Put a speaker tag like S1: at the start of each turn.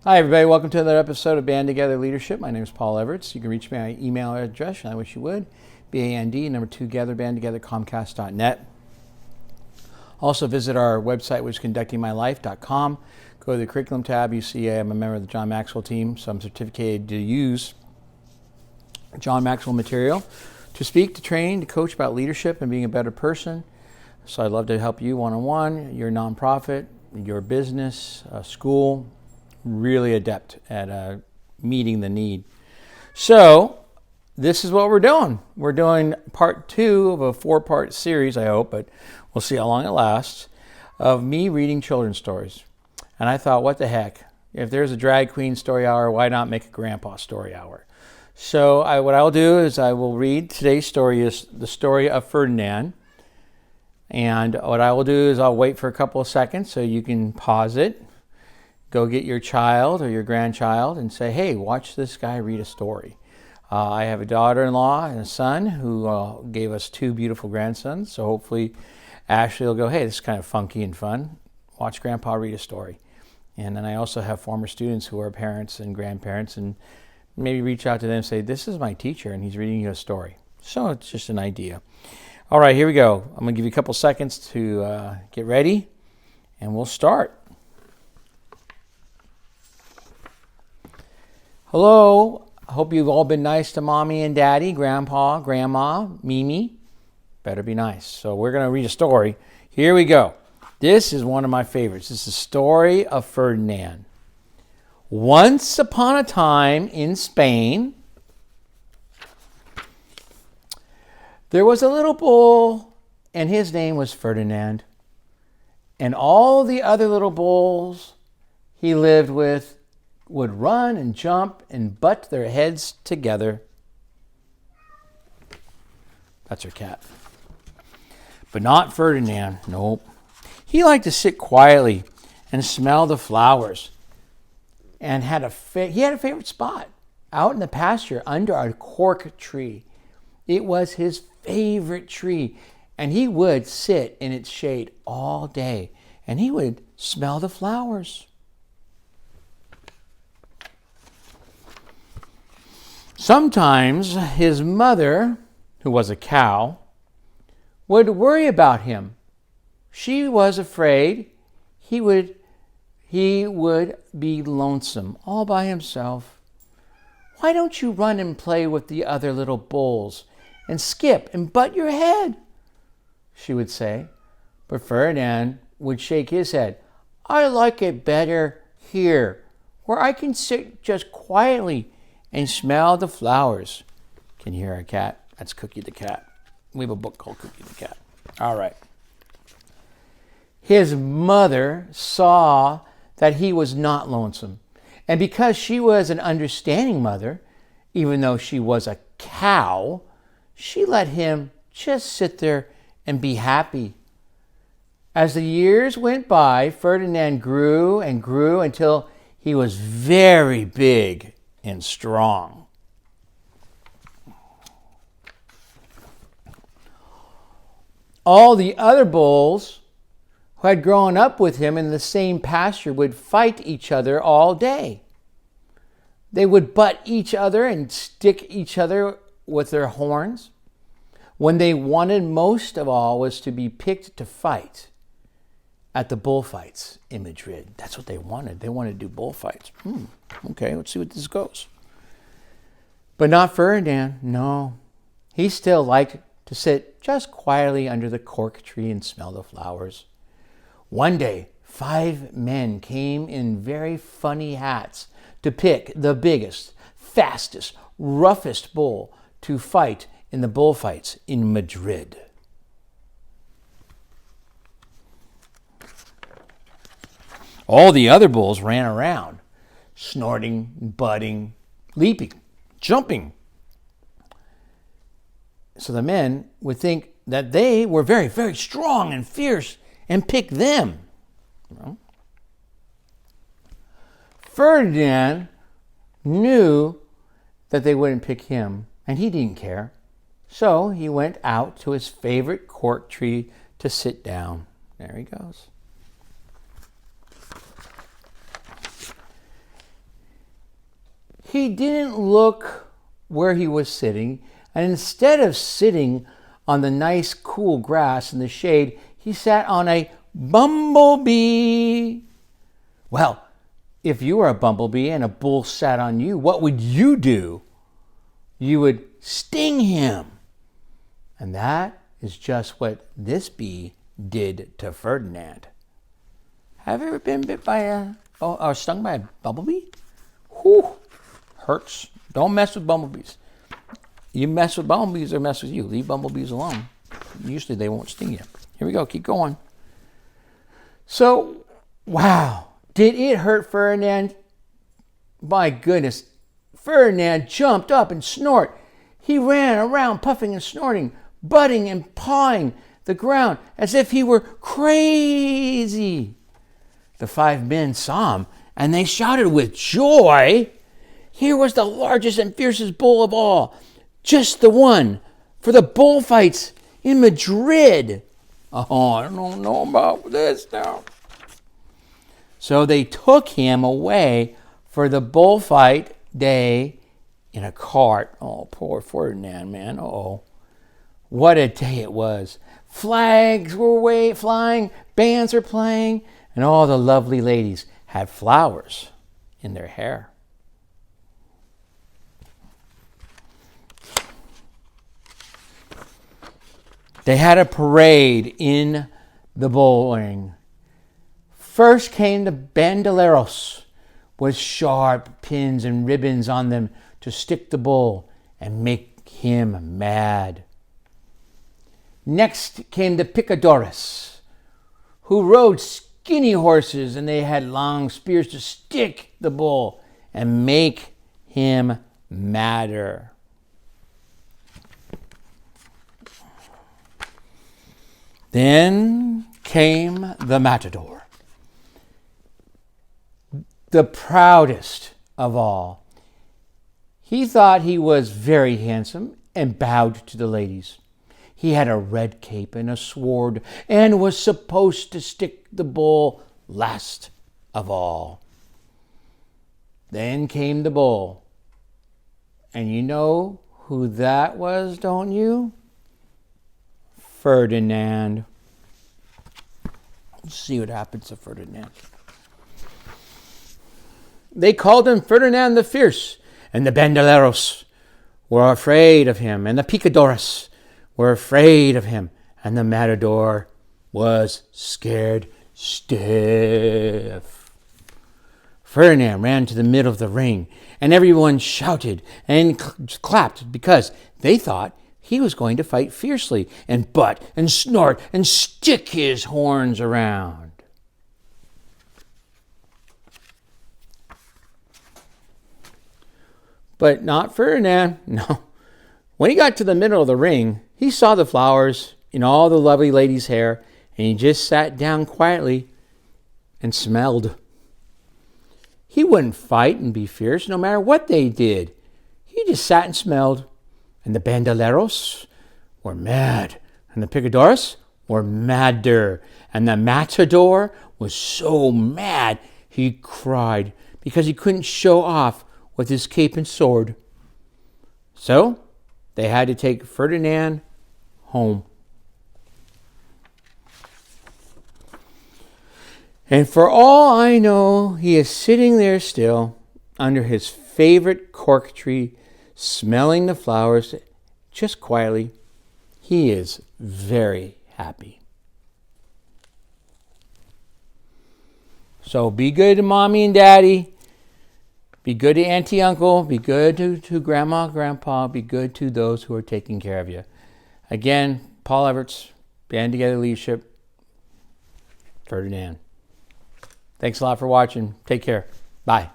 S1: Hi, everybody. Welcome to another episode of Band Together Leadership. My name is Paul Everts. You can reach me at my email address, and I wish you would. BAND, number 2, bandtogether, Comcast.net. Also visit our website, which is conductingmylife.com. Go to the curriculum tab. You see I'm a member of the John Maxwell team, so I'm certificated to use John Maxwell material to speak, to train, to coach about leadership and being a better person. So I'd love to help you one-on-one, your nonprofit, your business, school. Really adept at meeting the need. So this is what we're doing. We're doing part 2 of a 4-part series, I hope, but we'll see how long it lasts, of me reading children's stories. And I thought, what the heck? If there's a drag queen story hour, why not make a grandpa story hour? So what I'll do is I will read today's story is the story of Ferdinand. And what I will do is I'll wait for a couple of seconds so you can pause it. Go get your child or your grandchild and say, hey, watch this guy read a story. I have a daughter-in-law and a son who gave us 2 beautiful grandsons. So hopefully Ashley will go, hey, this is kind of funky and fun. Watch Grandpa read a story. And then I also have former students who are parents and grandparents, and maybe reach out to them and say, this is my teacher and he's reading you a story. So it's just an idea. All right, here we go. I'm going to give you a couple seconds to get ready, and we'll start. Hello, I hope you've all been nice to Mommy and Daddy, Grandpa, Grandma, Mimi. Better be nice. So we're going to read a story. Here we go. This is one of my favorites. This is the story of Ferdinand. Once upon a time in Spain, there was a little bull, and his name was Ferdinand. And all the other little bulls he lived with would run and jump and butt their heads together. That's her cat. But not Ferdinand. Nope. He liked to sit quietly and smell the flowers. And he had a favorite spot out in the pasture under a cork tree. It was his favorite tree. And he would sit in its shade all day. And he would smell the flowers. Sometimes his mother, who was a cow, would worry about him. She was afraid he would be lonesome all by himself. Why don't you run and play with the other little bulls and skip and butt your head? She would say. But Ferdinand would shake his head. I like it better here, where I can sit just quietly and smell the flowers. Can you hear our cat? That's Cookie the cat. We have a book called Cookie the cat. All right. His mother saw that he was not lonesome. And because she was an understanding mother, even though she was a cow, she let him just sit there and be happy. As the years went by, Ferdinand grew and grew until he was very big and strong. All the other bulls who had grown up with him in the same pasture would fight each other all day. They would butt each other and stick each other with their horns. When they wanted most of all was to be picked to fight at the bullfights in Madrid. That's what they wanted. They wanted to do bullfights. Okay, let's see what this goes. But not Ferdinand, no. He still liked to sit just quietly under the cork tree and smell the flowers. One day, 5 men came in very funny hats to pick the biggest, fastest, roughest bull to fight in the bullfights in Madrid. All the other bulls ran around, snorting, butting, leaping, jumping. So the men would think that they were very, very strong and fierce and pick them. Ferdinand knew that they wouldn't pick him, and he didn't care. So he went out to his favorite cork tree to sit down. There he goes. he didn't look where he was sitting, and instead of sitting on the nice cool grass in the shade, he sat on a bumblebee. Well, if you were a bumblebee and a bull sat on you, what would you do? You would sting him. And that is just what this bee did to Ferdinand. Have you ever been bit by or stung by a bumblebee? Whew, hurts. Don't mess with bumblebees. You mess with bumblebees, they'll mess with you. Leave bumblebees alone. Usually they won't sting you. Here we go. Keep going. So, wow. Did it hurt Ferdinand? My goodness. Ferdinand jumped up and snorted. He ran around puffing and snorting, butting and pawing the ground as if he were crazy. The 5 men saw him, and they shouted with joy. Here was the largest and fiercest bull of all, just the one for the bullfights in Madrid. Oh, I don't know about this now. So they took him away for the bullfight day in a cart. Oh, poor Ferdinand, man. Oh, what a day it was. Flags were flying, bands were playing, and all the lovely ladies had flowers in their hair. They had a parade in the bull ring. First came the bandoleros with sharp pins and ribbons on them to stick the bull and make him mad. Next came the picadores, who rode skinny horses, and they had long spears to stick the bull and make him madder. Then came the matador, the proudest of all. He thought he was very handsome and bowed to the ladies. He had a red cape and a sword and was supposed to stick the bull last of all. Then came the bull. And you know who that was, don't you? Ferdinand. Let's see what happens to Ferdinand. They called him Ferdinand the Fierce, and the bandoleros were afraid of him, and the picadores were afraid of him, and the matador was scared stiff. Ferdinand ran to the middle of the ring, and everyone shouted and clapped because they thought he was going to fight fiercely and butt and snort and stick his horns around. But not Ferdinand, no. When he got to the middle of the ring, he saw the flowers in all the lovely ladies' hair, and he just sat down quietly and smelled. He wouldn't fight and be fierce no matter what they did. He just sat and smelled. And the bandoleros were mad, and the picadores were madder, and the matador was so mad he cried because he couldn't show off with his cape and sword. So they had to take Ferdinand home. And for all I know, he is sitting there still under his favorite cork tree, smelling the flowers just quietly. He is very happy. So be good to mommy and daddy. Be good to auntie, uncle. Be good to grandma, grandpa. Be good to those who are taking care of you. Again, Paul Everts, Band Together Leadership, Ferdinand. Thanks a lot for watching. Take care. Bye.